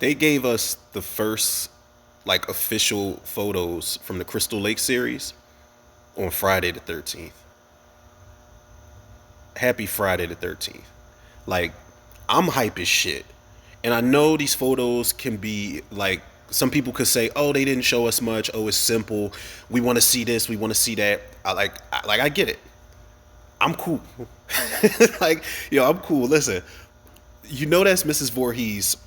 They gave us the first like official photos from the Crystal Lake series on Friday the 13th. Happy Friday the 13th. Like, I'm hype as shit. And I know these photos can be like, some people could say, "Oh, they didn't show us much. Oh, it's simple. We want to see this. We want to see that." I get it. I'm cool. Like, yo, I'm cool. Listen, you know that's Mrs. Voorhees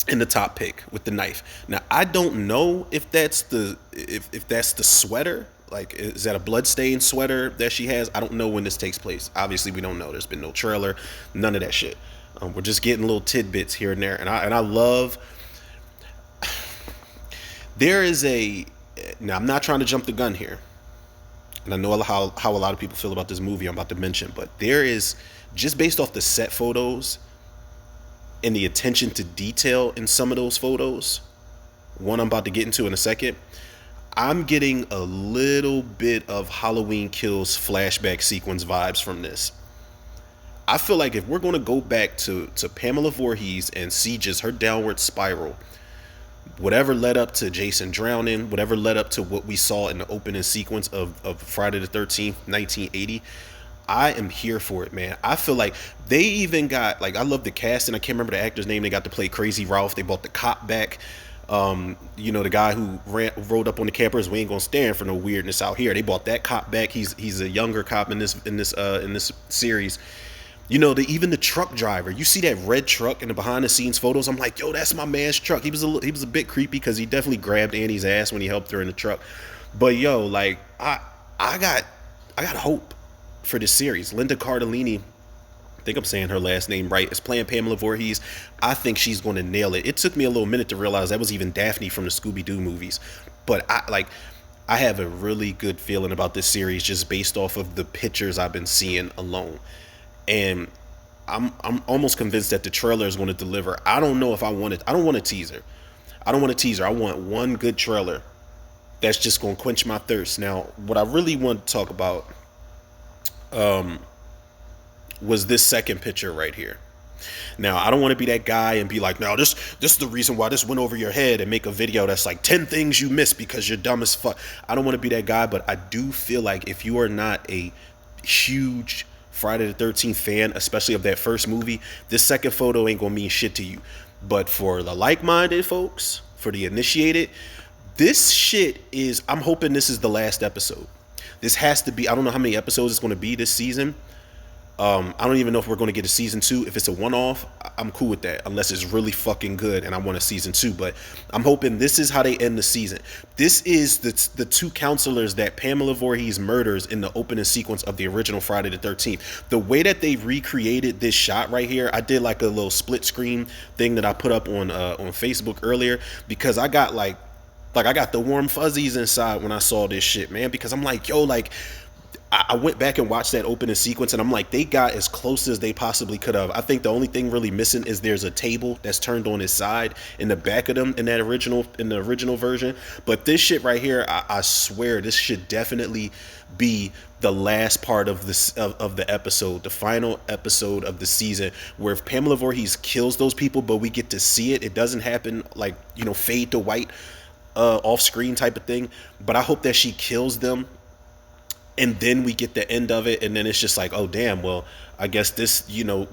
in the top pick with the knife. Now, I don't know if that's the if that's the sweater. Like, is that a bloodstained sweater that she has? I don't know when this takes place. Obviously, we don't know. There's been no trailer, none of that shit. We're just getting little tidbits here and there, and I love. There is a. Now, I'm not trying to jump the gun here, and I know how a lot of people feel about this movie I'm about to mention, but there is, just based off the set photos and the attention to detail in some of those photos, one I'm about to get into in a second, I'm getting a little bit of Halloween Kills flashback sequence vibes from this. I feel like if we're going to go back to Pamela Voorhees and see just her downward spiral, whatever led up to Jason drowning, whatever led up to what we saw in the opening sequence of Friday the 13th, 1980, I am here for it, man. I feel like they even got, like, I love the casting. I can't remember the actor's name. They got to play Crazy Ralph. They brought the cop back. The guy who rode up on the campers. We ain't gonna stand for no weirdness out here. They brought that cop back. He's a younger cop in this series. Even the truck driver. You see that red truck in the behind the scenes photos. I'm like, yo, that's my man's truck. He was a bit creepy because he definitely grabbed Annie's ass when he helped her in the truck. But yo, like, I got hope for this series. Linda Cardellini, I think I'm saying her last name right, is playing Pamela Voorhees. I think she's going to nail it. It took me a little minute to realize that was even Daphne from the Scooby-Doo movies. But I have a really good feeling about this series just based off of the pictures I've been seeing alone. And I'm almost convinced that the trailer is going to deliver. I don't know if I want it. I don't want a teaser. I want one good trailer that's just going to quench my thirst. Now, what I really want to talk about was this second picture right here. Now, I don't want to be that guy and be like, no, this is the reason why this went over your head, and make a video that's like 10 things you missed because you're dumb as fuck. I don't want to be that guy, but I do feel like if you are not a huge Friday the 13th fan, especially of that first movie, this second photo ain't gonna mean shit to you. But for the like-minded folks, for the initiated, this shit is, I'm hoping this is the last episode. This has to be, I don't know how many episodes it's going to be this season. I don't even know if we're going to get a season 2. If it's a one-off, I'm cool with that, unless it's really fucking good and I want a season 2. But I'm hoping this is how they end the season. This is the two counselors that Pamela Voorhees murders in the opening sequence of the original Friday the 13th. The way that they recreated this shot right here, I did like a little split screen thing that I put up on Facebook earlier, because I got like I got the warm fuzzies inside when I saw this shit, man, because I'm like, yo, like, I went back and watched that opening sequence, and I'm like, they got as close as they possibly could have. I think the only thing really missing is there's a table that's turned on its side in the back of them in the original version. But this shit right here, I swear, this should definitely be the last part of this of the episode, the final episode of the season, where if Pamela Voorhees kills those people, but we get to see it. It doesn't happen like, fade to white, off screen type of thing. But I hope that she kills them, and then we get the end of it, and then it's just like, oh damn, well, I guess this,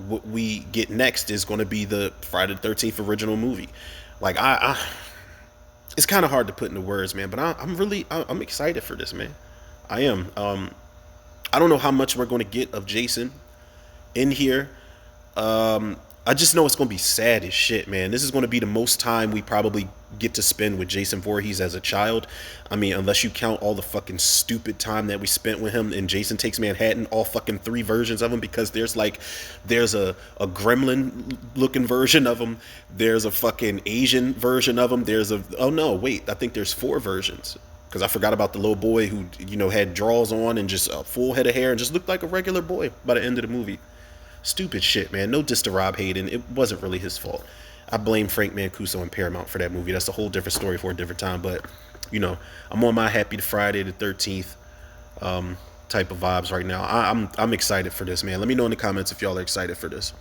what we get next is going to be the Friday the 13th original movie. Like, I it's kind of hard to put into words, man, but I'm excited for this, man. I am. I don't know how much we're going to get of Jason in here. I just know it's going to be sad as shit, man. This is going to be the most time we probably get to spend with Jason Voorhees as a child. I mean, unless you count all the fucking stupid time that we spent with him in Jason Takes Manhattan, all fucking 3 versions of him, because there's a gremlin looking version of him. There's a fucking Asian version of him. I think there's 4 versions. Because I forgot about the little boy who, had draws on and just a full head of hair and just looked like a regular boy by the end of the movie. Stupid shit, man. No diss to Rob Hayden. It wasn't really his fault. I blame Frank Mancuso and Paramount for that movie. That's a whole different story for a different time. But, I'm on my happy Friday the 13th type of vibes right now. I'm excited for this, man. Let me know in the comments if y'all are excited for this.